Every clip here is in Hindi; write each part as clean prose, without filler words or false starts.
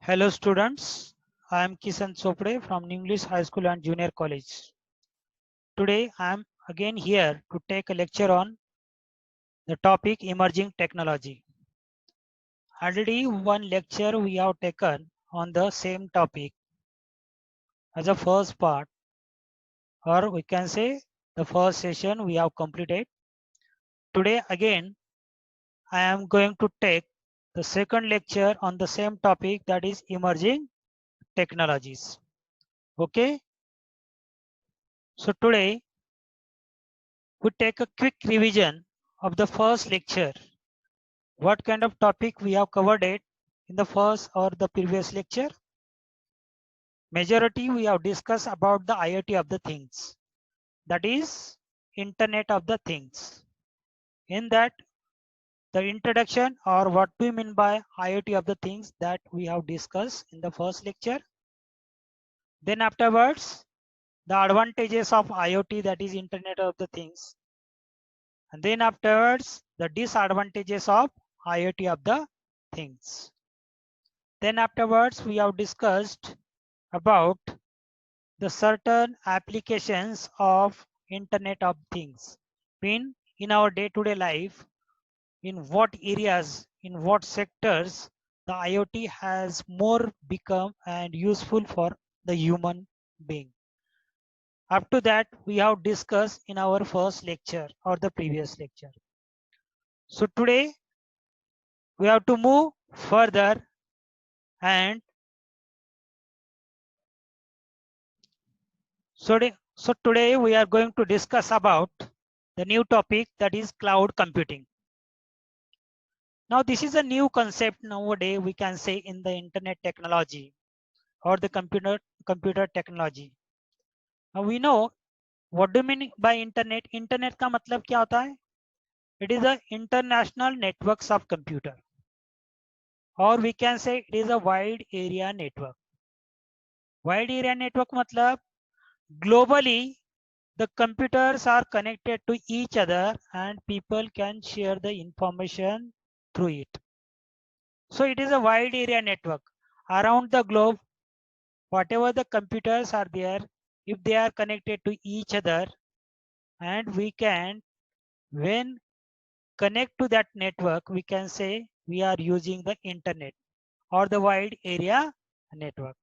Hello students, I am Kisan Chopre from English High School and Junior College. Today I am again here to take a lecture on the topic emerging technology. Already one lecture we have taken on the same topic as a first part, or we can say the first session we have completed. Today again I am going to take the second lecture on the same topic, that is emerging technologies. Okay, so today we take a quick revision of the first lecture. What kind of topic we have covered it in the first or the previous lecture? Majority we have discussed about the IoT of the things, that is Internet of the Things. In that, the introduction or what we mean by IoT of the things, that we have discussed in the first lecture. Then afterwards, the advantages of IoT, that is Internet of the Things. And then afterwards, the disadvantages of IoT of the things. Then afterwards, we have discussed about the certain applications of Internet of Things. In our day-to-day life, in what areas, in what sectors, the IoT has more become and useful for the human being. Up to that, we have discussed in our first lecture or the previous lecture. So today, we have to move further and so today we are going to discuss about the new topic, that is cloud computing. Now this is a new concept nowadays, we can say, in the internet technology or the computer technology. Now we know what do you mean by internet. Internet का मतलब क्या होता है? It is the international networks of computer, or we can say it is a wide area network. Wide area network मतलब globally the computers are connected to each other and people can share the information through it. So it is a wide area network. Around the globe, whatever the computers are there, if they are connected to each other, and we can, when connect to that network, we can say we are using the internet or the wide area network.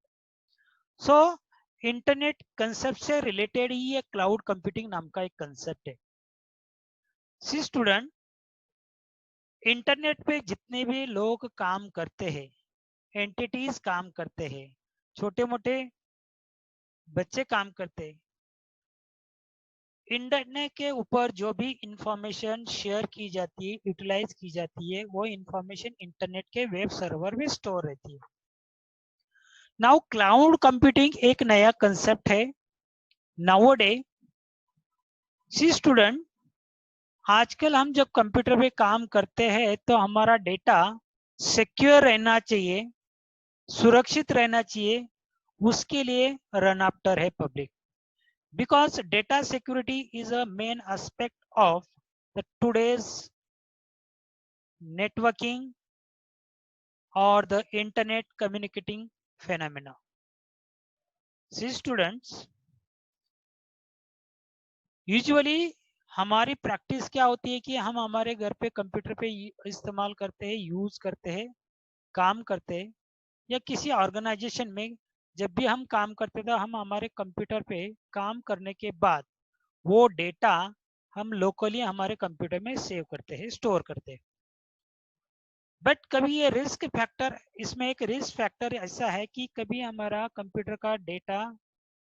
So internet concept से रिलेटेड ही ये क्लाउड कंप्यूटिंग नाम का एक कंसेप्ट है. सी स्टूडेंट, इंटरनेट पे जितने भी लोग काम करते हैं, एंटिटीज काम करते हैं, छोटे मोटे बच्चे काम करते हैं, इंटरनेट के ऊपर जो भी इंफॉर्मेशन शेयर की जाती है, यूटिलाइज की जाती है, वो इंफॉर्मेशन इंटरनेट के वेब सर्वर में स्टोर रहती है. नाउ क्लाउड कंप्यूटिंग एक नया कंसेप्ट है नाउअडे. सी स्टूडेंट, आजकल हम जब कंप्यूटर पे काम करते हैं तो हमारा डेटा सिक्योर रहना चाहिए, सुरक्षित रहना चाहिए, उसके लिए रन आफ्टर है public. Because data security is a main aspect of the today's networking और the internet communicating phenomena. See students, usually हमारी प्रैक्टिस क्या होती है कि हम हमारे घर पे कंप्यूटर पे इस्तेमाल करते हैं, यूज करते हैं, काम करते हैं, या किसी ऑर्गेनाइजेशन में जब भी हम काम करते थे, हम हमारे कंप्यूटर पे काम करने के बाद वो डेटा हम लोकली हमारे कंप्यूटर में सेव करते हैं, स्टोर करते हैं. बट कभी ये रिस्क फैक्टर, इसमें एक रिस्क फैक्टर ऐसा है कि कभी हमारा कंप्यूटर का डेटा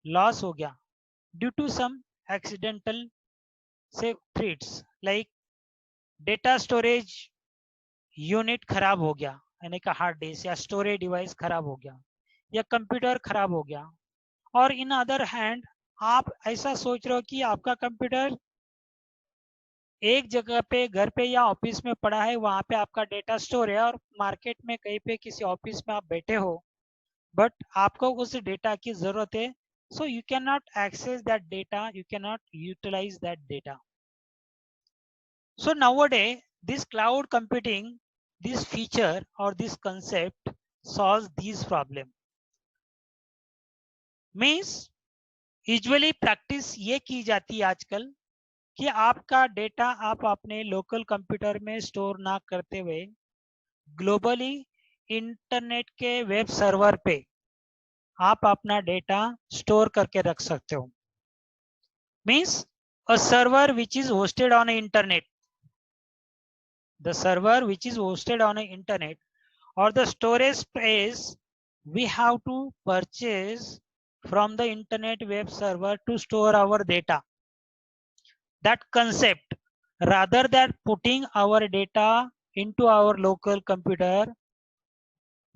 लॉस हो गया ड्यू टू सम एक्सीडेंटल से threats, like data storage unit खराब हो गया, यानी कि हार्ड डिस्क या स्टोरेज डिवाइस खराब हो गया, या कंप्यूटर खराब हो गया. और इन अदर हैंड आप ऐसा सोच रहे हो कि आपका कंप्यूटर एक जगह पे, घर पे या ऑफिस में पड़ा है, वहां पे आपका डेटा स्टोर है, और मार्केट में कहीं पे किसी ऑफिस में आप बैठे हो, बट आपको उस डेटा की जरूरत है. So you can not access that data, you can not utilise that data. So nowadays, this cloud computing, this feature or this concept solves these problem. Means usually practice ये की जाती है आजकल कि आपका डेटा आप अपने लोकल कंप्यूटर में स्टोर ना करते हुए ग्लोबली इंटरनेट के वेब सर्वर पे आप अपना डेटा स्टोर करके रख सकते हो. Means a server which is hosted on the internet, the server which is hosted on the internet or the storage space we have to purchase from the internet web server to store our data. That concept, rather than putting our data into our local computer,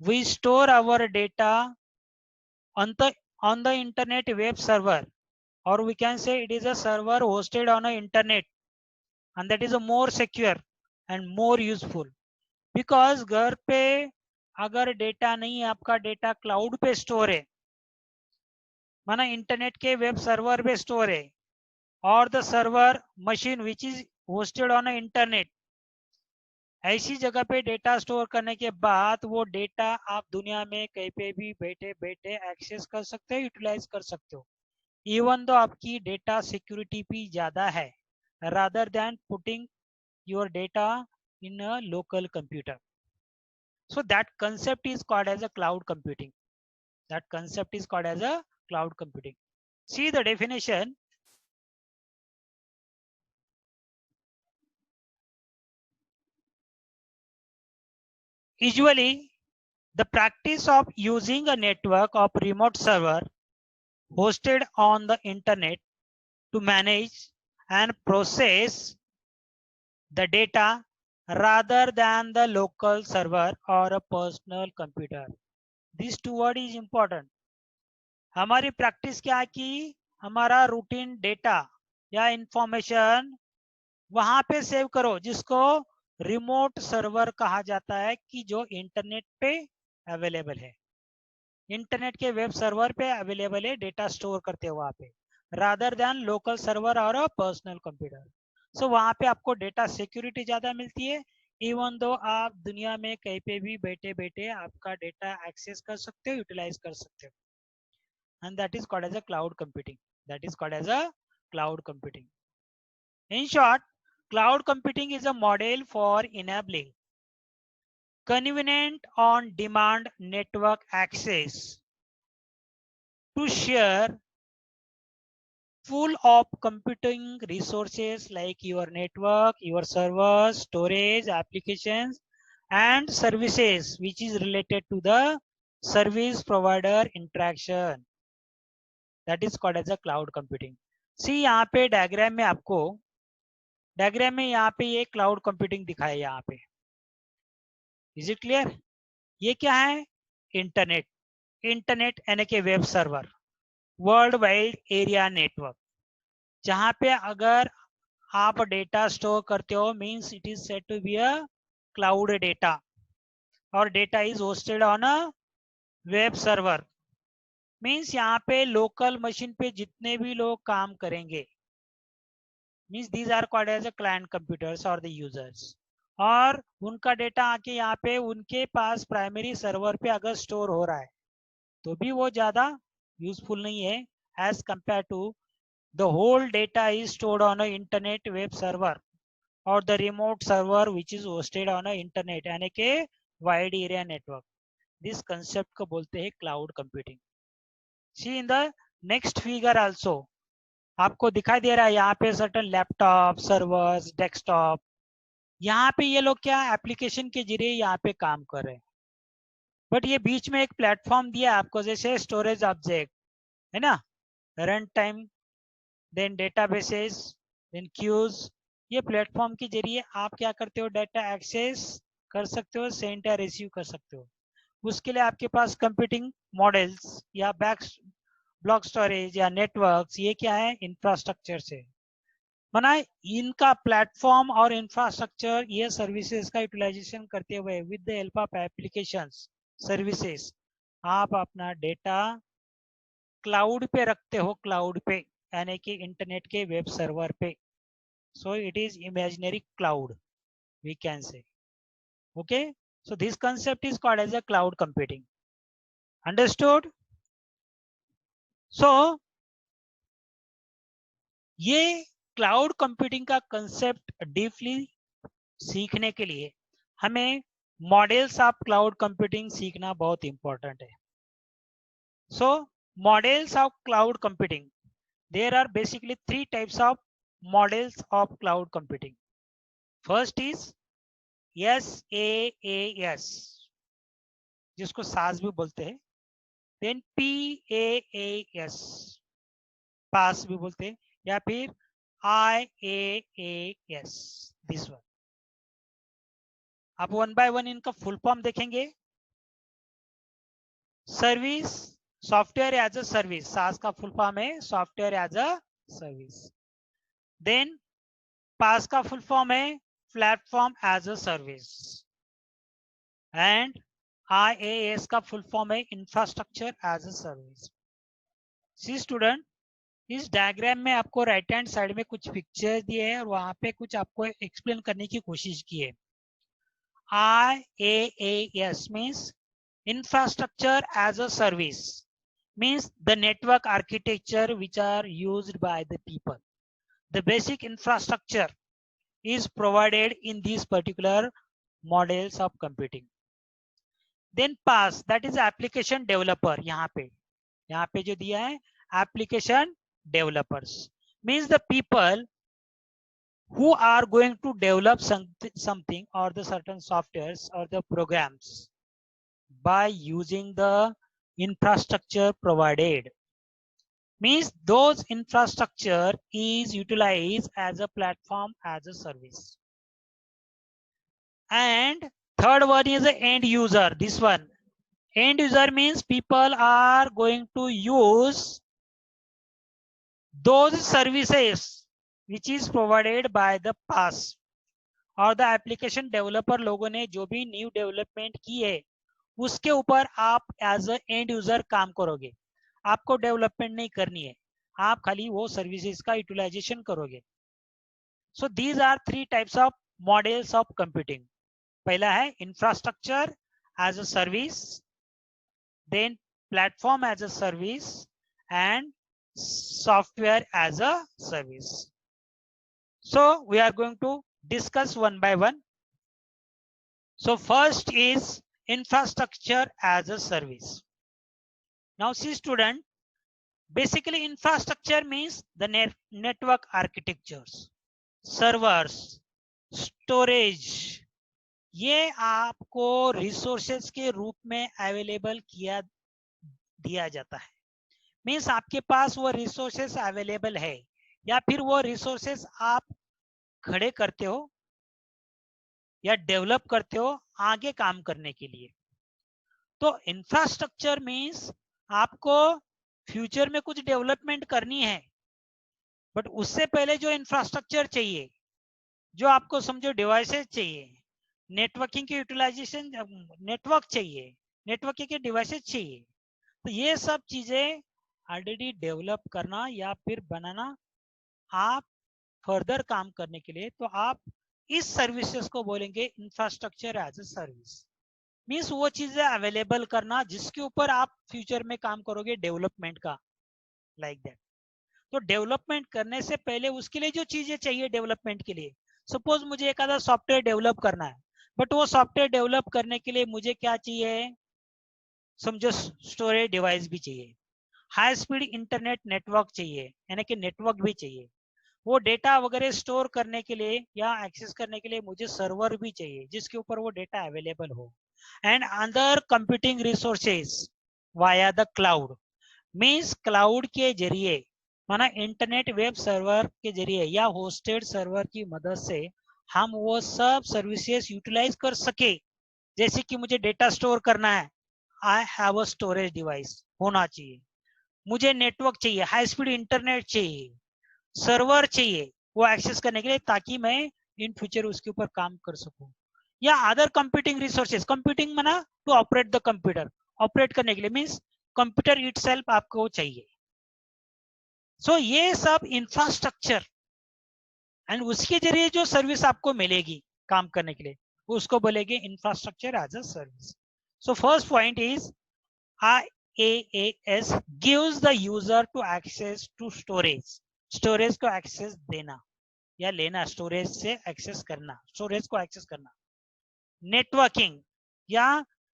we store our data on the internet web server, or we can say it is a server hosted on the internet, and that is a more secure and more useful. Because घर पे अगर डेटा नहीं है, आपका डेटा क्लाउड पे स्टोर है, माना इंटरनेट के वेब सर्वर पे स्टोर है, और the server machine which is hosted on internet, ऐसी जगह पे डेटा स्टोर करने के बाद वो डेटा आप दुनिया में कहीं पे भी बैठे बैठे एक्सेस कर सकते हो, यूटिलाइज कर सकते हो, इवन दो आपकी डेटा सिक्योरिटी भी ज्यादा है rather than putting your data in a local computer. So that concept is called as a cloud computing. That concept is called as a cloud computing. See the definition. Usually, the practice of using a network of remote server hosted on the internet to manage and process the data rather than the local server or a personal computer. These two words is important. हमारी प्रैक्टिस क्या है कि हमारा रूटीन डेटा या इंफॉर्मेशन वहां पे सेव करो, जिसको रिमोट सर्वर कहा जाता है, कि जो इंटरनेट पे अवेलेबल है, इंटरनेट के वेब सर्वर पे अवेलेबल है, डेटा स्टोर करते हो वहां पे, रादर देन लोकल सर्वर और पर्सनल कंप्यूटर. सो वहां पे आपको डेटा सिक्योरिटी ज्यादा मिलती है, इवन दो आप दुनिया में कहीं पे भी बैठे बैठे आपका डेटा एक्सेस कर सकते हो, यूटिलाइज कर सकते हो, and that is called as a cloud computing. That is called as a cloud computing. In short, cloud computing is a model for enabling convenient on-demand network access to share full of computing resources like your network, your servers, storage, applications, and services which is related to the service provider interaction. That is called as a cloud computing. See यहाँ पे डायग्राम में आपको यहाँ पे ये क्लाउड कंप्यूटिंग दिखाया है यहाँ पे. Is it clear? ये क्या है? इंटरनेट. इंटरनेट यानी कि web server, world wide area network, जहां पे अगर आप डेटा स्टोर करते हो, means it is said to be a cloud data, और data is hosted on a web server. Means यहाँ पे लोकल मशीन पे जितने भी लोग काम करेंगे, means these are called as a client computers और द यूजर्स, और उनका डेटा आके यहाँ पे उनके पास प्राइमरी सर्वर पे अगर स्टोर हो रहा है तो भी वो ज्यादा यूजफुल नहीं है as compare to the whole data is stored on a internet web server और the remote server which is hosted on a internet यानी के wide area network. This concept को बोलते हैं cloud computing. See in the next figure also आपको दिखाई दे रहा है यहाँ पे सर्टन लैपटॉप, सर्वर्स, डेस्कटॉप, यहाँ पे ये लोग क्या एप्लीकेशन के जरिए यहाँ पे काम कर रहे हैं, बट ये बीच में एक प्लेटफॉर्म दिया आपको, जैसे स्टोरेज ऑब्जेक्ट है ना, run time, then databases, then queues. ये प्लेटफॉर्म के जरिए आप क्या करते हो, डाटा एक्सेस कर सकते हो, सेंड या रिसीव कर सकते हो. उसके लिए आपके पास कंप्यूटिंग मॉडल्स या बैक ब्लॉक स्टोरेज या नेटवर्क्स, ये क्या है, इंफ्रास्ट्रक्चर से बना. इनका प्लेटफॉर्म और इंफ्रास्ट्रक्चर, ये सर्विसेज का यूटिलाइजेशन करते हुए with the help of applications, services, आप अपना डेटा क्लाउड पे रखते हो, क्लाउड पे यानी कि इंटरनेट के वेब सर्वर पे. So it is imaginary cloud we can say. Okay, So this concept is called as a cloud computing. Understood? So ये क्लाउड कंप्यूटिंग का कंसेप्ट डीपली सीखने के लिए हमें मॉडल्स ऑफ क्लाउड कंप्यूटिंग सीखना बहुत इंपॉर्टेंट है. So models of cloud computing, there are basically three types of models of cloud computing. First is SaaS, जिसको SaaS भी बोलते हैं. Then PaaS, PaaS भी बोलते हैं, या फिर IaaS, this one. आप वन बाय वन इनका फुल फॉर्म देखेंगे. Service, software as a service, SaaS का फुल फॉर्म है software as a service. Then PaaS का फुल फॉर्म है platform as a service. And IaaS का फुल फॉर्म है infrastructure as a service. See student, इस डायग्राम में आपको राइट हैंड साइड में कुछ पिक्चर दिए हैं और वहां पे कुछ आपको एक्सप्लेन करने की कोशिश की है. IaaS means infrastructure as a service, means the network architecture which are used by the people. The basic infrastructure is provided in these particular models of computing. Then PaaS, that is application developer. यहाँ पे जो दिया है application developers, means the people who are going to develop something or the certain softwares or the programs by using the infrastructure provided, means those infrastructure is utilized as a platform as a service. And third one is the end user. This one, end user means people are going to use those services which is provided by the PaaS और द एप्लीकेशन डेवलपर लोगों ने जो भी न्यू डेवलपमेंट की है उसके ऊपर आप एज अ एंड यूजर काम करोगे. आपको डेवलपमेंट नहीं करनी है, आप खाली वो सर्विसेज का यूटिलाइजेशन करोगे. So these are three types of models of computing. पहला है infrastructure as a service, then platform as a service and software as a service. So we are going to discuss one by one. So first is infrastructure as a service. Now see student, basically infrastructure means the network architectures, servers, storage. ये आपको रिसोर्सेज के रूप में अवेलेबल दिया जाता है. मीन्स आपके पास वो रिसोर्सेज अवेलेबल है या फिर वो रिसोर्सेज आप खड़े करते हो या डेवलप करते हो आगे काम करने के लिए. तो इंफ्रास्ट्रक्चर मींस आपको फ्यूचर में कुछ डेवलपमेंट करनी है, बट उससे पहले जो इंफ्रास्ट्रक्चर चाहिए, जो आपको समझो डिवाइसेस चाहिए, नेटवर्किंग के यूटिलाइजेशन, नेटवर्क चाहिए, नेटवर्किंग के डिवाइसेस चाहिए, तो ये सब चीजें ऑलरेडी डेवलप करना या फिर बनाना आप फर्दर काम करने के लिए, तो आप इस सर्विसेज को बोलेंगे infrastructure as a service. Means वो चीजें अवेलेबल करना जिसके ऊपर आप फ्यूचर में काम करोगे डेवलपमेंट का, लाइक दैट. तो डेवलपमेंट करने से पहले उसके लिए जो चीजें चाहिए डेवलपमेंट के लिए, सपोज मुझे एक आधा सॉफ्टवेयर डेवलप करना है, बट वो सॉफ्टवेयर डेवलप करने के लिए मुझे क्या चाहिए, समझो स्टोरेज डिवाइस भी चाहिए, हाई स्पीड इंटरनेट नेटवर्क चाहिए, यानी कि नेटवर्क भी चाहिए, वो डेटा वगैरह स्टोर करने के लिए या एक्सेस करने के लिए मुझे सर्वर भी चाहिए जिसके ऊपर वो डेटा अवेलेबल हो, and other computing resources via the cloud. Means cloud के जरिए, माना इंटरनेट वेब सर्वर के जरिए या होस्टेड सर्वर की मदद से हम वो सब सर्विसेज यूटिलाइज कर सके. जैसे कि मुझे डेटा स्टोर करना है, I have a storage device होना चाहिए, मुझे नेटवर्क चाहिए, हाई स्पीड इंटरनेट चाहिए, सर्वर चाहिए वो एक्सेस करने के लिए, ताकि मैं इन फ्यूचर उसके ऊपर काम कर सकूं. या अदर कंप्यूटिंग रिसोर्सेज, कंप्यूटिंग माना to operate the computer, operate करने के लिए मींस कंप्यूटर इटसेल्फ आपको चाहिए. सो ये सब इंफ्रास्ट्रक्चर, एंड उसके जरिए जो सर्विस आपको मिलेगी काम करने के लिए, उसको बोलेंगे infrastructure as a service. So first point is IaaS gives the user to access to storage. Storage को एक्सेस देना या लेना, स्टोरेज से एक्सेस करना, स्टोरेज को एक्सेस करना. नेटवर्किंग या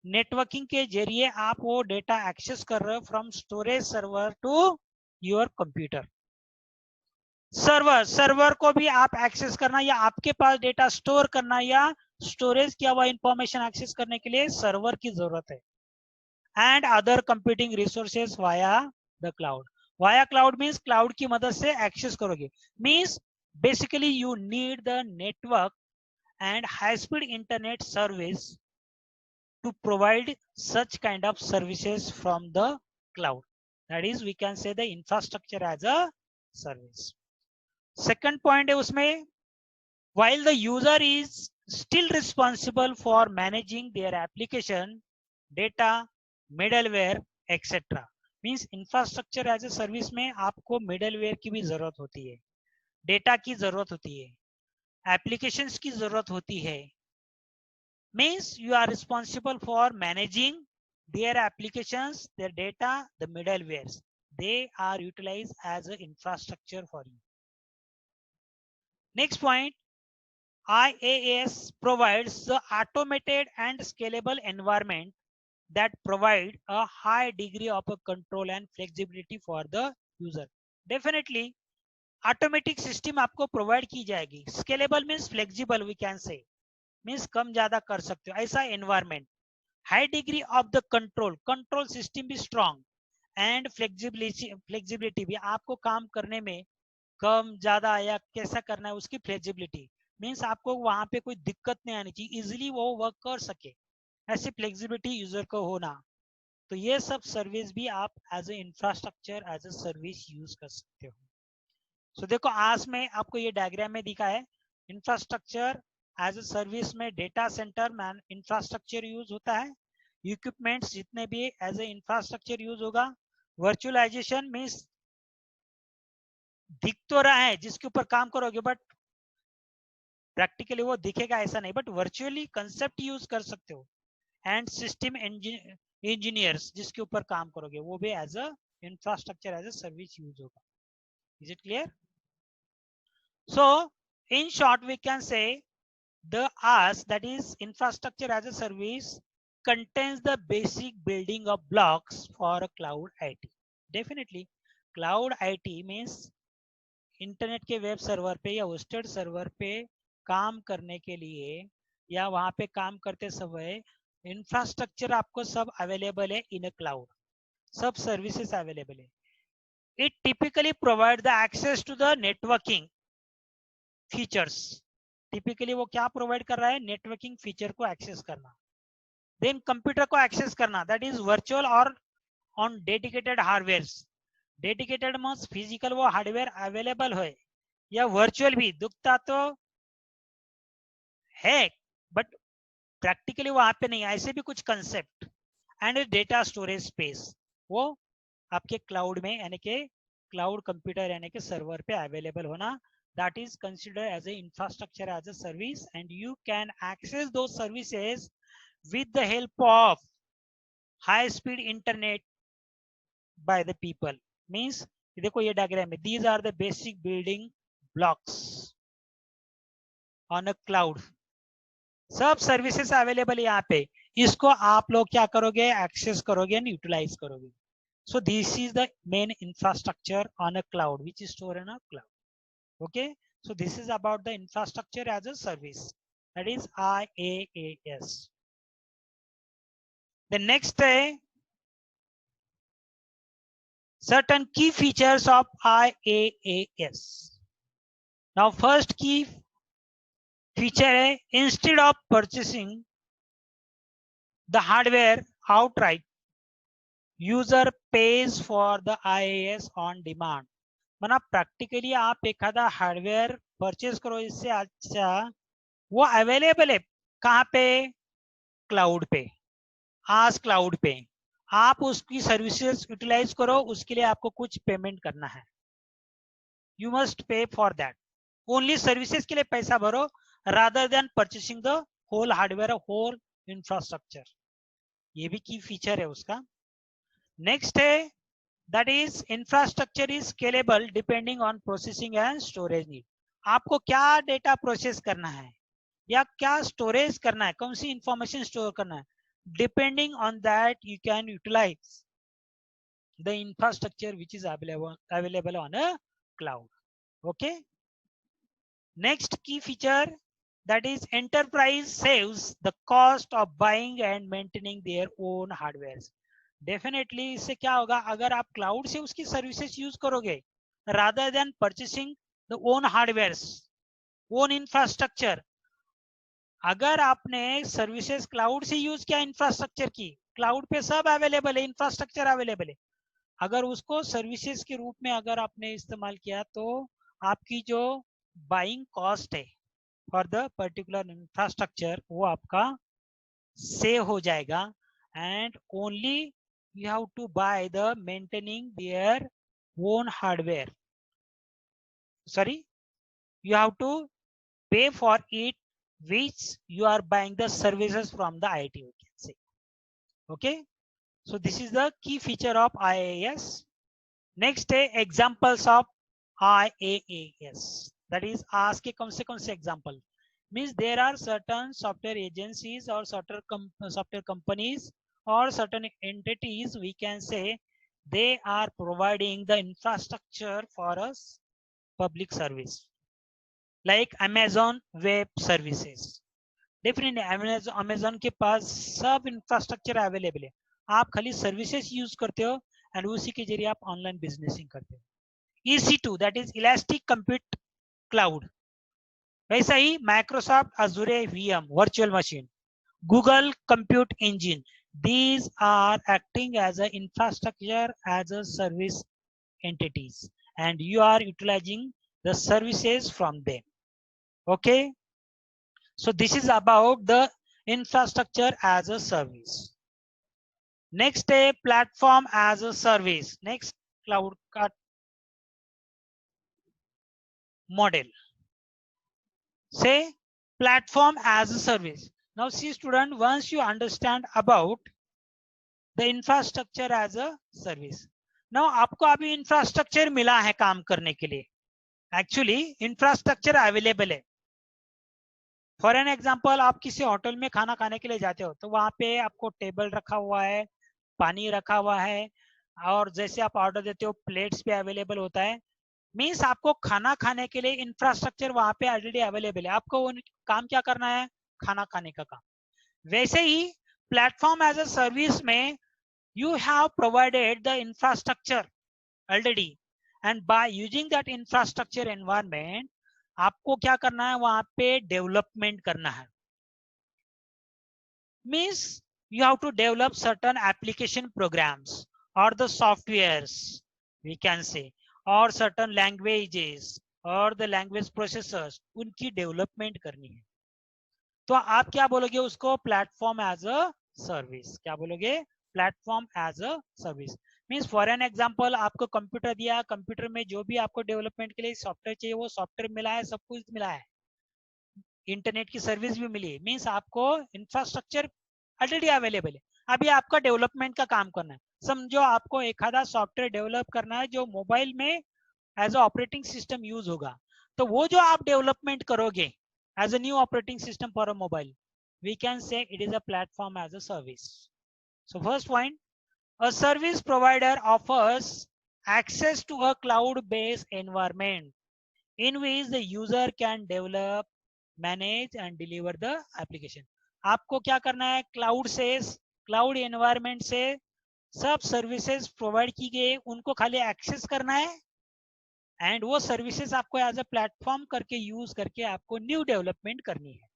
नेटवर्किंग के जरिए आप वो डेटा एक्सेस कर रहे हो from storage server to your computer. Server को भी आप एक्सेस करना या आपके पास डेटा स्टोर करना या स्टोरेज किया हुआ इंफॉर्मेशन एक्सेस करने के लिए सर्वर की जरूरत है. And other computing resources via the cloud. Via cloud means cloud की मदद से एक्सेस करोगे. Means basically you need the network and high-speed internet service to provide such kind of services from the cloud. That is, we can say the infrastructure as a service. Second point है उसमें, while the user is still responsible for managing their application, data, middleware, etc. Means infrastructure as a service में आपको middleware की भी जरूरत होती है, data की जरूरत होती है, एप्लीकेशंस की जरूरत होती है. Means you are responsible for managing their applications, their data, the middlewares. They are utilize as a infrastructure for you. Next point, IaaS provides the automated and scalable environment that provide a high degree of control and flexibility for the user. Definitely automatic system आपको प्रोवाइड की जाएगी. Scalable means flexible, we can say means कम ज्यादा कर सकते हो ऐसा एनवायरमेंट. High degree of the control system भी स्ट्रॉन्ग एंड फ्लेक्सिबिलिटी भी, आपको काम करने में कम ज्यादा या कैसा करना है उसकी फ्लेक्सिबिलिटी. मीन्स आपको वहां पे कोई दिक्कत नहीं आनी चाहिए, इजिली वो वर्क कर सके, ऐसी फ्लेक्सिबिलिटी यूजर को होना. तो ये सब सर्विस भी आप as a infrastructure as a service use कर सकते हो. सो देखो आज में आपको ये डायग्राम में दिखा है, इंफ्रास्ट्रक्चर एज ए सर्विस में data centre man infrastructure use होता है. इक्विपमेंट्स जितने भी एज ए इंफ्रास्ट्रक्चर यूज होगा. वर्चुअलाइजेशन मीन्स दिख तो रहा है जिसके ऊपर काम करोगे बट प्रैक्टिकली वो दिखेगा ऐसा नहीं, बट वर्चुअली कंसेप्ट यूज कर सकते हो. एंड सिस्टम इंजीनियर्स जिसके ऊपर काम करोगे वो भी as a infrastructure as a service use होगा. Is it clear? So in short we can say the IaaS, that is infrastructure as a service, contains the basic building of blocks for a cloud IT. Definitely cloud IT means internet के वेब सर्वर पे या होस्टेड सर्वर पे काम करने के लिए या वहां पे काम करते समय इंफ्रास्ट्रक्चर आपको सब अवेलेबल है इन अ क्लाउड, सब सर्विसेज अवेलेबल है. It typically provide the access to the networking features. Typically वो क्या प्रोवाइड कर रहा है, नेटवर्किंग फीचर को एक्सेस करना. देन कंप्यूटर को एक्सेस करना, दैट इज वर्चुअल और on dedicated hardware. Dedicated means physical वो हार्डवेयर अवेलेबल है या वर्चुअल भी दुखता तो है बट प्रैक्टिकली वहां पे नहीं, ऐसे भी कुछ concept. And data storage space वो आपके क्लाउड में यानी कि क्लाउड कंप्यूटर यानी कि सर्वर पे अवेलेबल होना. That is considered as a infrastructure as a service, and you can access those services with the help of high speed internet by the people. Means देखो ये डायग्राम में, these are the basic building blocks on a cloud. सब सर्विसेज अवेलेबल है यहाँ पे, इसको आप लोग क्या करोगे, एक्सेस करोगे एंड यूटिलाइज करोगे. So this is the main infrastructure on a cloud which is stored in a cloud. Okay, so this is about the infrastructure as a service, that is IaaS. The next certain key features of IaaS. Now first key feature है, instead of purchasing the hardware outright, user pays for the IaaS on demand. मना प्रैक्टिकली आप एखादा हार्डवेयर परचेज करो, इससे अच्छा वो अवेलेबल है कहाँ पे, क्लाउड पे, आज क्लाउड पे आप उसकी सर्विसेज यूटिलाइज करो, उसके लिए आपको कुछ पेमेंट करना है. You must pay for that. Only services के लिए पैसा भरो rather than purchasing the whole hardware, whole infrastructure, ये भी की फीचर है उसका। नेक्स्ट है that is infrastructure is scalable depending on processing and storage need. आपको क्या डेटा प्रोसेस करना है या क्या स्टोरेज करना है, कौन सी इंफॉर्मेशन स्टोर करना है, depending on that you can utilise the infrastructure which is available on a cloud. Okay. Next key feature, that is enterprise saves the cost of buying and maintaining their own hardware. Definitely इससे क्या होगा, अगर आप क्लाउड से उसकी सर्विसेज यूज करोगे rather than purchasing the own hardwares, own infrastructure, अगर आपने सर्विसेज क्लाउड से यूज किया इंफ्रास्ट्रक्चर की, क्लाउड पे सब अवेलेबल है, इंफ्रास्ट्रक्चर अवेलेबल है, अगर उसको सर्विसेज के रूप में अगर आपने इस्तेमाल किया तो आपकी जो बाइंग कॉस्ट है फॉर द पर्टिकुलर इंफ्रास्ट्रक्चर वो आपका सेव हो जाएगा, and only you have to buy the maintaining their own hardware, sorry you have to pay for it which you are buying the services from the IT, we can say. Okay, so this is the key feature of IaaS. Next है examples of IaaS, that is आज के कौन से example, means there are certain software agencies or certain software companies or certain entities, we can say they are providing the infrastructure for us public service like Amazon Web Services. Definitely Amazon के पास सब इंफ्रास्ट्रक्चर अवेलेबल है, आप खाली सर्विसेज यूज करते हो एंड उसी के जरिए आप ऑनलाइन बिजनेसिंग करते हो। EC2 that is elastic compute cloud, वैसा ही Microsoft Azure VM virtual machine, Google compute engine, these are acting as an infrastructure as a service entities and you are utilizing the services from them. Okay, so this is about the infrastructure as a service. Next a platform as a service, next cloud model, say platform as a service. Now see student, once you understand about the infrastructure as a service, now आपको अभी infrastructure मिला है काम करने के लिए, actually infrastructure available है। फॉर एन एग्जाम्पल, आप किसी होटल में खाना खाने के लिए जाते हो तो वहां पे आपको टेबल रखा हुआ है, पानी रखा हुआ है, और जैसे आप ऑर्डर देते हो प्लेट्स भी अवेलेबल होता है, मीन्स आपको खाना खाने के लिए इंफ्रास्ट्रक्चर वहां पे ऑलरेडी अवेलेबल है, आपको वो काम क्या करना है, खाना खाने का काम। वैसे ही प्लेटफॉर्म एज अ सर्विस में you have provided the infrastructure already, and by using that infrastructure environment आपको क्या करना है, वहां पे डेवलपमेंट करना है, means you have to develop certain application programs or the softwares, we can say, or certain languages or the language processors, उनकी डेवलपमेंट करनी है, तो आप क्या बोलोगे उसको, प्लेटफॉर्म एज अ सर्विस। क्या बोलोगे, platform as a service. Means for an example, आपको कंप्यूटर दिया, कंप्यूटर में जो भी आपको डेवलपमेंट के लिए सॉफ्टवेयर चाहिए वो सॉफ्टवेयर मिला है, सब कुछ मिला है, इंटरनेट की सर्विस भी मिली है, मीन्स आपको इंफ्रास्ट्रक्चर ऑलरेडी अवेलेबल है, अभी आपका डेवलपमेंट का काम करना है। समझो आपको एक आधा सॉफ्टवेयर डेवलप करना है जो मोबाइल में as a operating system use होगा, तो वो जो आप डेवलपमेंट करोगे as a new operating system for a mobile, we can say it is a platform as a service. So first point, a service provider offers access to a cloud-based environment in which the user can develop, manage and deliver the application. आपको क्या करना है, क्लाउड से, क्लाउड एनवायरनमेंट से सब सर्विसेज प्रोवाइड की गई उनको खाली एक्सेस करना है, एंड वो सर्विसेज आपको एज अ प्लेटफॉर्म करके यूज करके आपको न्यू डेवलपमेंट करनी है।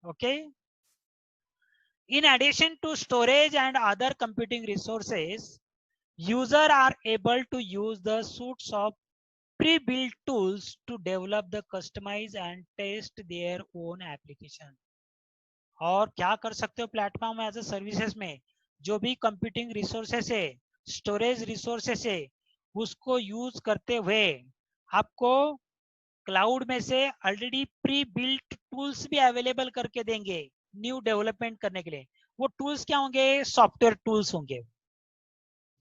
Okay, in addition to storage and other computing resources, users are able to use the suites of pre-built tools to develop the customize and test their own application. और क्या कर सकते हो प्लेटफॉर्म एज अ सर्विसेज में, जो भी कंप्यूटिंग रिसोर्सेस है, स्टोरेज रिसोर्सेस है, उसको यूज करते हुए आपको क्लाउड में से ऑलरेडी प्री बिल्ट टूल्स भी अवेलेबल करके देंगे, न्यू डेवलपमेंट करने के लिए। वो टूल्स क्या होंगे? सॉफ्टवेयर टूल्स होंगे,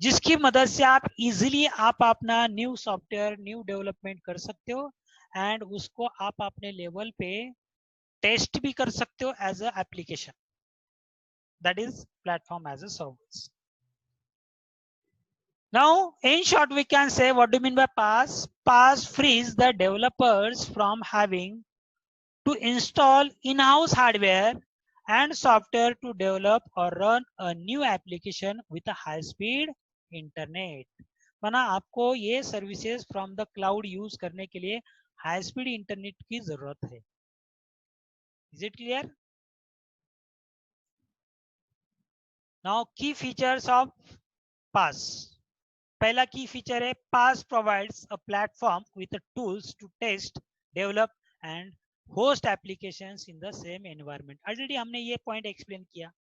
जिसकी मदद से आप इजीली आप अपना न्यू सॉफ्टवेयर न्यू डेवलपमेंट कर सकते हो एंड उसको आप अपने लेवल पे टेस्ट भी कर सकते हो as a application. That is platform as a service. Now, in short, we can say, what do you mean by PaaS? PaaS frees the developers from having to install in-house hardware and software to develop or run a new application with a high-speed internet. माना आपको ये services from the cloud use करने के लिए हाई स्पीड इंटरनेट की जरूरत है। Is it clear? नाउ की फीचर्स ऑफ PaaS. पहला की फीचर है PaaS provides a platform with the tools to test, develop and host applications in the same environment. Already हमने ये पॉइंट एक्सप्लेन किया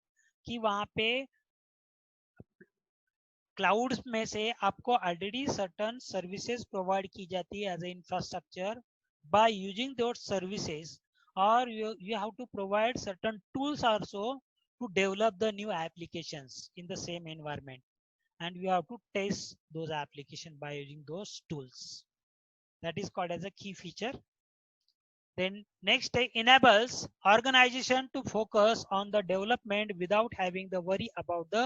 कि वहां पे क्लाउड में से आपको ऑलरेडी सर्टन सर्विसेज प्रोवाइड की जाती है as a infrastructure by using those services, और you have to provide certain tools also to develop the new applications in the same environment, and you have to test those applications by using those tools. That is called as a key feature. Then next, enables organization to focus on the development without having the worry about the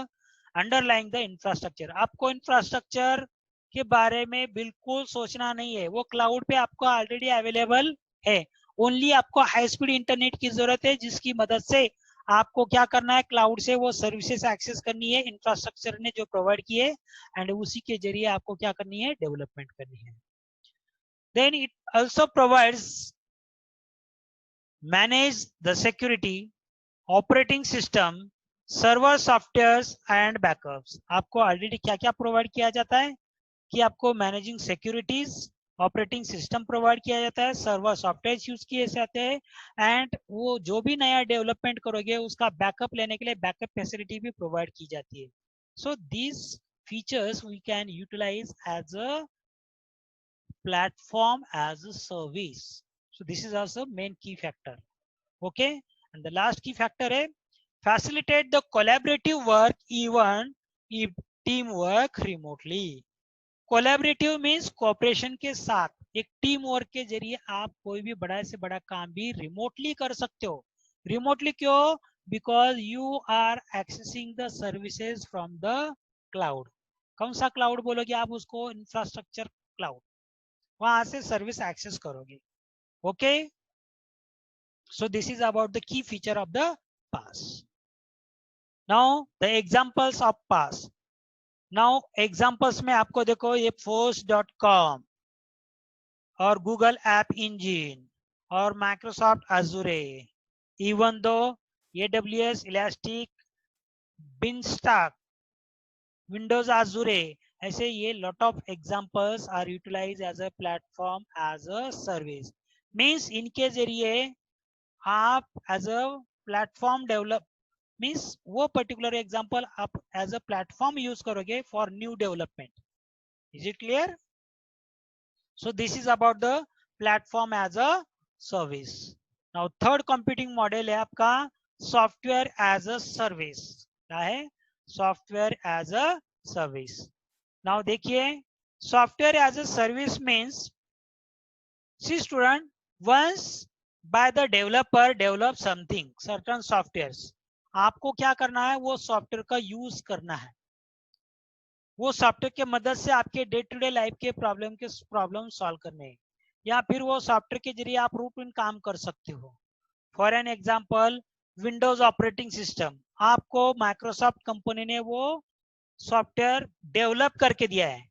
underlying the infrastructure. आपको इंफ्रास्ट्रक्चर के बारे में बिल्कुल सोचना नहीं है, वो क्लाउड पे आपको ऑलरेडी अवेलेबल है। ओनली आपको हाई स्पीड इंटरनेट की जरूरत है, जिसकी मदद से आपको क्या करना है, क्लाउड से वो सर्विसेज एक्सेस करनी है, इंफ्रास्ट्रक्चर ने जो प्रोवाइड किए एंड उसी के जरिए आपको क्या करनी है, डेवलपमेंट करनी है। Then it also provides manage the security, operating system, server softwares and backups. आपको ऑलरेडी क्या क्या प्रोवाइड किया जाता है कि आपको managing securities, operating system provide किया जाता है, सर्वर सॉफ्टवेयर यूज किए जाते हैं एंड वो जो भी नया डेवलपमेंट करोगे उसका बैकअप लेने के लिए बैकअप फैसिलिटी भी प्रोवाइड की जाती है। So these features we can utilize as a platform as a service. So this is also main key factor. Okay, and the last key factor है facilitate the collaborative work even if team work remotely. Collaborative means cooperation के साथ, एक टीम वर्क के जरिए आप कोई भी बड़ा से बड़ा काम भी रिमोटली कर सकते हो। रिमोटली क्यों? Because you are accessing the services from the cloud. कौन सा क्लाउड बोलोगे आप उसको? इंफ्रास्ट्रक्चर क्लाउड, वहां से सर्विस एक्सेस करोगे। Okay, so this is about the key feature of the PaaS. Now the examples of PaaS. Now examples में आपको देखो ये force.com और Google App Engine और Microsoft Azure, even though AWS, Elastic, Beanstalk, Windows Azure, ऐसे ये lot of examples are utilized as a platform as a service. Means इनके जरिए आप as a platform develop means वो पर्टिकुलर एग्जांपल आप एज अ प्लेटफॉर्म यूज करोगे for new development. Is it clear? So this is about the platform as a service. Now third computing model है आपका सॉफ्टवेयर एज अ सर्विस। क्या है? Software as a service. Now देखिए, software as a service means, see student, once by the developer develop something certain softwares, आपको क्या करना है, वो सॉफ्टवेयर का यूज करना है। वो सॉफ्टवेयर के मदद से आपके डे टू डे लाइफ के प्रॉब्लम सॉल्व करने हैं, या फिर वो सॉफ्टवेयर के जरिए आप रूटीन काम कर सकते हो। For an example, Windows operating system, आपको माइक्रोसॉफ्ट कंपनी ने वो सॉफ्टवेयर डेवलप करके दिया है,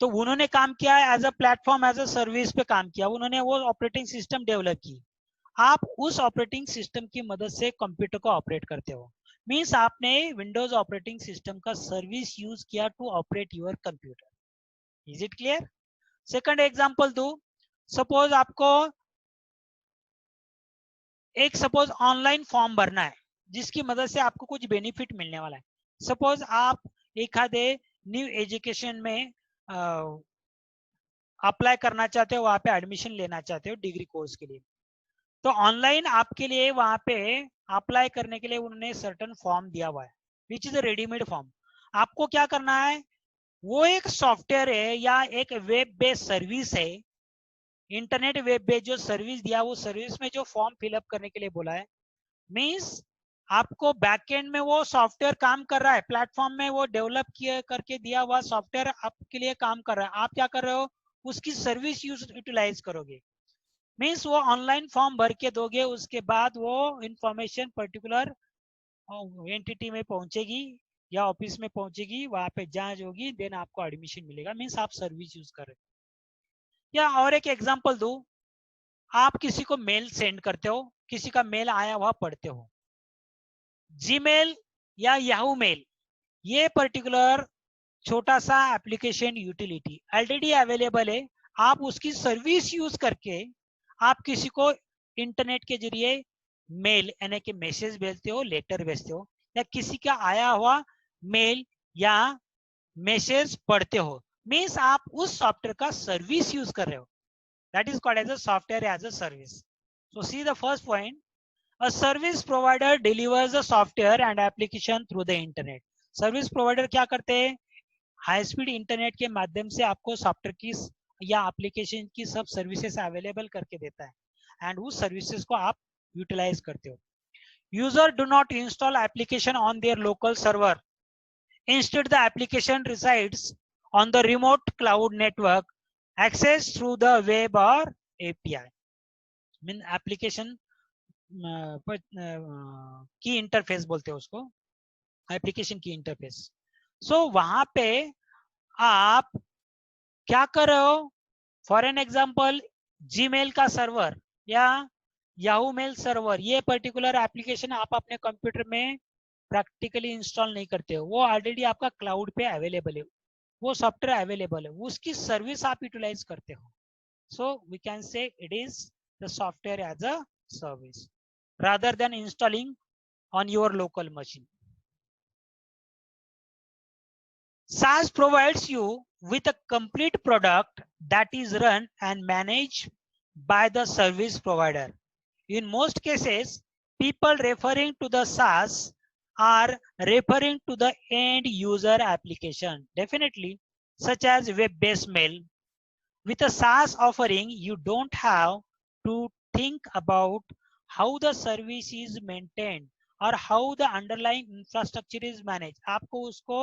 तो उन्होंने काम किया है as a platform as a service पे काम किया, उन्होंने वो ऑपरेटिंग सिस्टम डेवलप की, आप उस ऑपरेटिंग सिस्टम की मदद से कंप्यूटर को ऑपरेट करते हो। मींस आपने विंडोज ऑपरेटिंग सिस्टम का सर्विस यूज किया to operate your computer. Is it clear? Second example दो, सपोज आपको सपोज ऑनलाइन फॉर्म भरना है जिसकी मदद से आपको कुछ बेनिफिट मिलने वाला है। सपोज आप एक आधे न्यू एजुकेशन में अप्लाई करना चाहते हो, वहां पे एडमिशन लेना चाहते हो डिग्री कोर्स के लिए, तो ऑनलाइन आपके लिए वहां पे अप्लाई करने के लिए उन्होंने सर्टन फॉर्म दिया हुआ है which is a readymade form. आपको क्या करना है, वो एक सॉफ्टवेयर है या एक वेब बेस्ड सर्विस है, इंटरनेट वेब बेस्ड जो सर्विस दिया, वो सर्विस में जो फॉर्म फिलअप करने के लिए बोला है, मीन्स आपको बैकएंड में वो सॉफ्टवेयर काम कर रहा है, प्लेटफॉर्म में वो डेवलप किया करके दिया हुआ सॉफ्टवेयर आपके लिए काम कर रहा है, आप क्या कर रहे हो, उसकी सर्विस यूटिलाइज करोगे। मीन्स वो ऑनलाइन फॉर्म भर के दोगे, उसके बाद वो इंफॉर्मेशन पर्टिकुलर एंटिटी में पहुंचेगी या ऑफिस में पहुंचेगी, वहां पे जांच होगी, देन आपको एडमिशन मिलेगा, मीन्स आप सर्विस यूज कर रहे हो। या और एक एग्जांपल दूं, आप किसी को मेल सेंड करते हो, किसी का मेल आया हुआ पढ़ते हो, जीमेल या याहू मेल, ये पर्टिकुलर छोटा सा एप्लीकेशन यूटिलिटी ऑलरेडी अवेलेबल है, आप उसकी सर्विस यूज करके आप किसी को इंटरनेट के जरिए मेल यानी कि मैसेज भेजते हो, लेटर भेजते हो, या किसी का आया हुआ मेल या मैसेज पढ़ते हो, मीन्स आप उस सॉफ्टवेयर का सर्विस यूज कर रहे हो, that is called as a software as a service. So see the first point, a service provider delivers a software and application through the internet। Service provider क्या करते हैं, हाई स्पीड इंटरनेट के माध्यम से आपको सॉफ्टवेयर की या एप्लीकेशन की सब सर्विसेज अवेलेबल करके देता है एंड उस सर्विसेज को आप यूटिलाइज करते हो। User do not install application on their local server, instead the application resides on the remote cloud network, access through the web और एपीआई। मीन एप्लीकेशन की इंटरफेस बोलते हैं उसको, एप्लीकेशन की इंटरफेस। सो वहां पे आप क्या कर रहे हो, फॉर एन एग्जांपल जीमेल का सर्वर या याहू मेल सर्वर, ये पर्टिकुलर एप्लीकेशन आप अपने कंप्यूटर में प्रैक्टिकली इंस्टॉल नहीं करते हो, वो ऑलरेडी आपका क्लाउड पे अवेलेबल है, वो सॉफ्टवेयर अवेलेबल है, उसकी सर्विस आप यूटिलाइज करते हो। So we can say it is the software as a service rather than installing on your local machine. SaaS provides you with a complete product that is run and managed by the service provider. In most cases, people referring to the SaaS are referring to the end user application, definitely, such as web-based mail. With a SaaS offering, you don't have to think about how the service is maintained or how the underlying infrastructure is managed। आपको उसको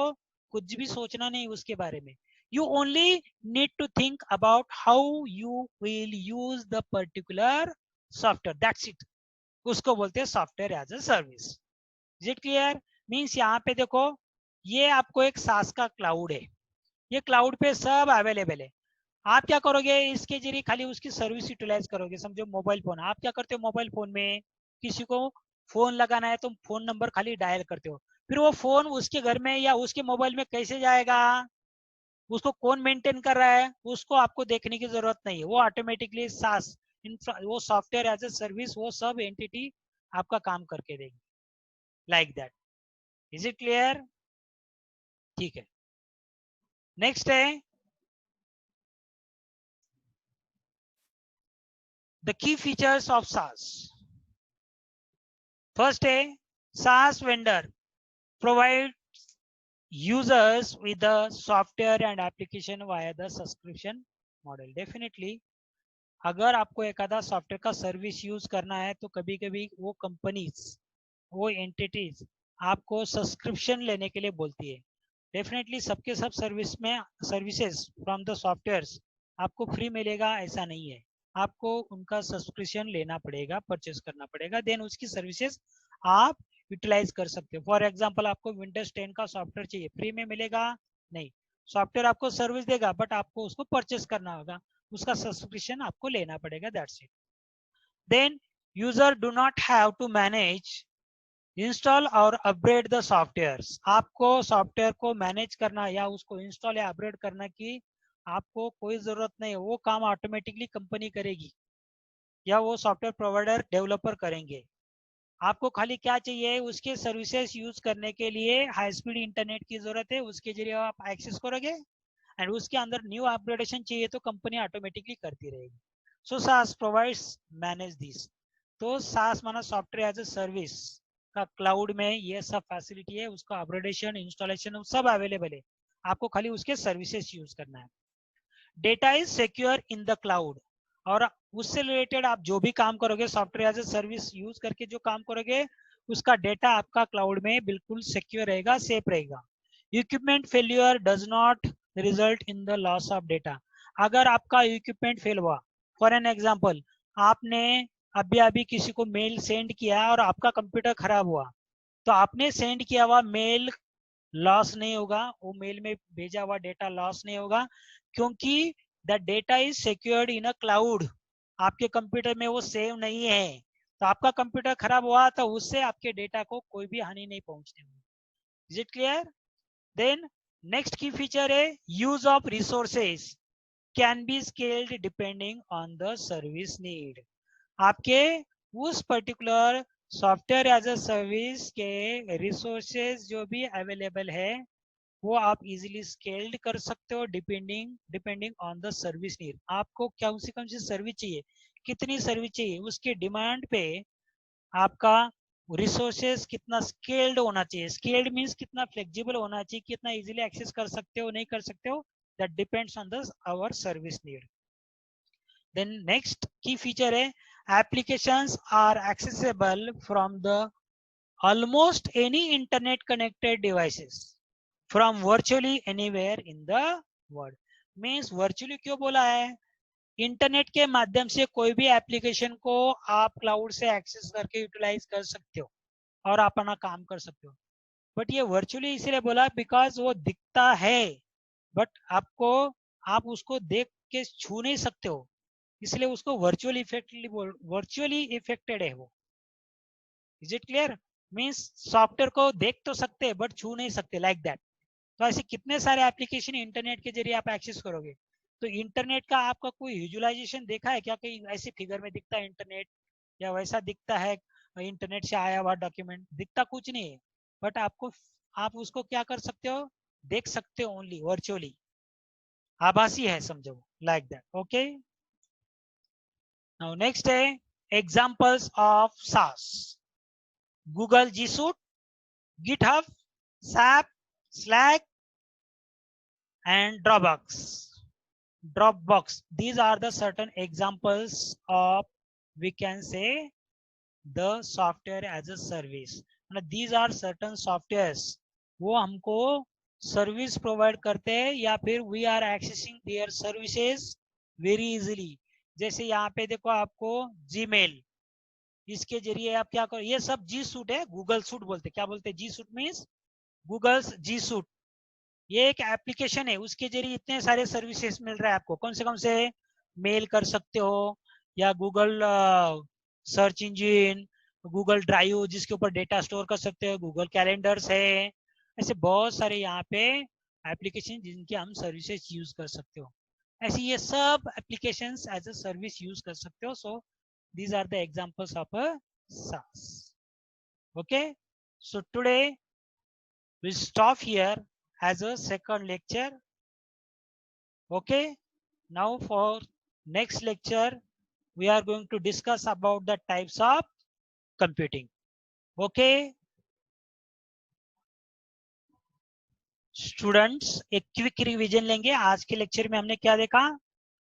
कुछ भी सोचना नहीं उसके बारे में, you only need to think about how you will use the particular software, that's it। उसको बोलते हैं software as a service. Is it clear? Means यहाँ पे देखो, ये आपको एक सास का क्लाउड है, ये क्लाउड पे सब अवेलेबल है, आप क्या करोगे, इसके जरिए खाली उसकी सर्विस यूटिलाइज करोगे। समझो मोबाइल फोन, आप क्या करते हो, मोबाइल फोन में किसी को फोन लगाना है तो फोन नंबर खाली डायल करते हो, फिर वो फोन उसके घर में या उसके मोबाइल में कैसे जाएगा, उसको कौन मेंटेन कर रहा है, उसको आपको देखने की जरूरत नहीं है, वो ऑटोमेटिकली सास वो सॉफ्टवेयर एज ए सर्विस वो सब एंटिटी आपका काम करके देगी, like that. Is it clear? ठीक है, नेक्स्ट है द की फीचर्स ऑफ सास। फर्स्ट है, SaaS vendor provides users with the software and application via the subscription model। Definitely, अगर आपको एक आधा सॉफ्टवेयर का सर्विस यूज करना है तो कभी कभी वो कंपनीज, वो एंटिटीज आपको सब्सक्रिप्शन लेने के लिए बोलती है। डेफिनेटली सबके सब सर्विस में सर्विसेज फ्रॉम द सॉफ्टवेयर्स आपको फ्री मिलेगा ऐसा नहीं है, आपको उनका सब्सक्रिप्शन लेना पड़ेगा, परचेस करना पड़ेगा, देन उसकी सर्विसेज आप यूटिलाइज कर सकते हो। फॉर एग्जांपल आपको विंडोज 10 का सॉफ्टवेयर चाहिए, फ्री में मिलेगा नहीं, सॉफ्टवेयर आपको सर्विस देगा बट आपको उसको परचेस करना होगा, उसका सब्सक्रिप्शन आपको लेना पड़ेगा, that's it. Then user do not have to manage, install और अपग्रेड द सॉफ्टवेयर्स। आपको सॉफ्टवेयर को मैनेज करना या उसको इंस्टॉल या अपग्रेड करना की आपको कोई जरूरत नहीं है, वो काम ऑटोमेटिकली कंपनी करेगी या वो सॉफ्टवेयर प्रोवाइडर डेवलपर करेंगे। आपको खाली क्या चाहिए, उसके सर्विसेज यूज करने के लिए हाई स्पीड इंटरनेट की जरूरत है, उसके जरिए आप एक्सेस करोगे एंड उसके अंदर न्यू अपग्रेडेशन चाहिए तो कंपनी ऑटोमेटिकली करती रहेगी। सो SaaS प्रोवाइड्स मैनेज दिस। तो SaaS माना सॉफ्टवेयर एज ए सर्विस का क्लाउड में ये सब फैसिलिटी है, उसका अपग्रेडेशन इंस्टॉलेशन सब अवेलेबल है, आपको खाली उसके सर्विसेज यूज करना है। Data is secure in the cloud, और उससे रिलेटेड आप जो भी काम करोगे software as a service use करके जो काम करोगे उसका डेटा आपका क्लाउड में बिल्कुल सिक्योर रहेगा, सेफ रहेगा। Equipment failure does not result in the loss of data. अगर आपका इक्विपमेंट फेल हुआ, फॉर एन एग्जांपल आपने अभी अभी किसी को मेल सेंड किया और आपका कंप्यूटर खराब हुआ, तो आपने सेंड किया हुआ मेल लॉस नहीं होगा, वो मेल में भेजा हुआ डेटा लॉस नहीं होगा, क्योंकि the data is secured in a cloud, आपके कंप्यूटर में वो सेव नहीं है। तो आपका कंप्यूटर खराब हुआ तो उससे आपके डेटा को कोई भी हानि नहीं पहुंचने वाली। Is it clear? Then next key feature है use of resources can be scaled depending on the service need. आपके उस particular software as a service के रिसोर्सेज जो भी अवेलेबल है वो आप इजीली स्केल्ड कर सकते हो depending on the service need. आपको कौन सी सर्विस चाहिए, कितनी सर्विस चाहिए, उसके डिमांड पे आपका रिसोर्सेज कितना स्केल्ड होना चाहिए। स्केल्ड मींस कितना फ्लेक्सिबल होना चाहिए, कितना इजीली एक्सेस कर सकते हो नहीं कर सकते हो, that depends on the our service need. Then next key feature है applications are accessible from the almost any internet connected devices from virtually anywhere in the world। Means virtually क्यों बोला है, इंटरनेट के माध्यम से कोई भी एप्लीकेशन को आप क्लाउड से एक्सेस करके यूटिलाइज कर सकते हो और अपना काम कर सकते हो। बट ये वर्चुअली इसीलिए बोला बिकॉज वो दिखता है बट आपको आप उसको देख के छू नहीं सकते हो, इसलिए उसको वर्चुअली इफेक्टेड है वो। Is it clear? Means software को देख तो सकते हैं बट छू नहीं सकते, लाइक दैट। तो ऐसे कितने सारे एप्लीकेशन इंटरनेट के जरिए आप एक्सेस करोगे। तो इंटरनेट का आपका कोई विजुअलाइजेशन देखा है क्या, कहीं ऐसे फिगर में दिखता है इंटरनेट या वैसा दिखता है इंटरनेट से आया हुआ डॉक्यूमेंट, दिखता कुछ नहीं है। बट आपको आप उसको क्या कर सकते हो, देख सकते हो ओनली वर्चुअली, आभासी है समझो, like that. Okay, now next है examples of SaaS। Google G Suite, GitHub, SAP, Slack, and Dropbox. These are the certain examples of, we can say, the software as a service. These are certain softwares वो हमको सर्विस प्रोवाइड करते हैं या फिर we are accessing their services very easily. जैसे यहाँ पे देखो आपको जीमेल, इसके जरिए आप क्या करो, ये सब जी सूट है, गूगल सूट बोलते, क्या बोलते हैं, जी सूट मीन्स गूगल्स जी सूट। ये एक एप्लीकेशन है, उसके जरिए इतने सारे सर्विसेज मिल रहा है आपको। कौन से मेल कर सकते हो या Google search engine, Google drive जिसके ऊपर डेटा स्टोर कर सकते हो, गूगल कैलेंडर्स है, ऐसे बहुत सारे यहाँ पे एप्लीकेशन जिनकी हम सर्विसेज यूज कर सकते हो। ऐसे ये सब applications as a service use कर सकते हो। So these are the examples of a SaaS. Okay, so today we'll stop here as a second lecture. Okay, now for next lecture we are going to discuss about the types of computing. Okay students, एक क्विक रिवीजन लेंगे। आज के लेक्चर में हमने क्या देखा,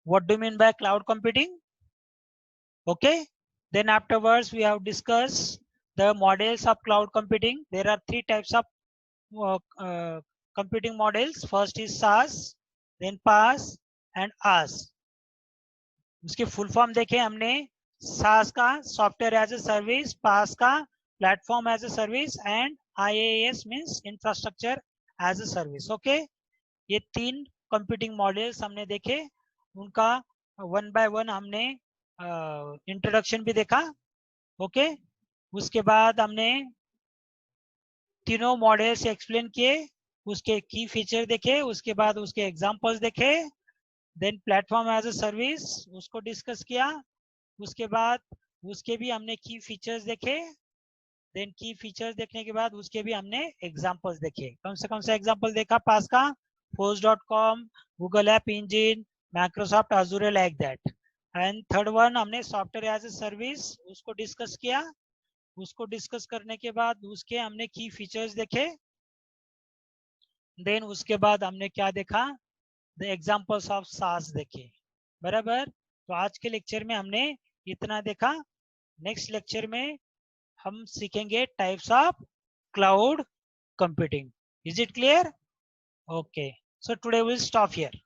what do you mean by cloud computing? Okay, then afterwards we have discussed the models of cloud computing. There are three types of computing models. First is SaaS, then PaaS and IaaS. उसके फुल फॉर्म देखे हमने, SaaS का software as a service, PaaS का platform as a service and IaaS means infrastructure as a service. Okay, ये तीन कंप्यूटिंग मॉडल्स हमने देखे, उनका वन बाय वन हमने इंट्रोडक्शन भी देखा। ओके, उसके बाद हमने तीनों मॉडल्स एक्सप्लेन किए, उसके की फीचर देखे, उसके बाद उसके एग्जांपल्स देखे, then platform as a service उसको डिस्कस किया, उसके बाद उसके भी हमने की फीचर्स देखे, देन की फीचर्स देखने के बाद उसके भी हमने एग्जांपल्स देखे। कौन सा एग्जांपल देखा, पास का Force.com, Google app engine, Microsoft Azzur, like that. And third one हमने सॉफ्टवेयर एज ए सर्विस उसको डिस्कस किया। उसको डिस्कस करने के बाद उसके हमने की फीचर्स देखे। देन उसके बाद हमने क्या देखा, द एग्जांपल्स ऑफ सास देखे। बराबर। तो आज के लेक्चर में हमने इतना देखा। नेक्स्ट लेक्चर में हम सीखेंगे types of cloud computing. Is it clear? Okay, so today will stop here.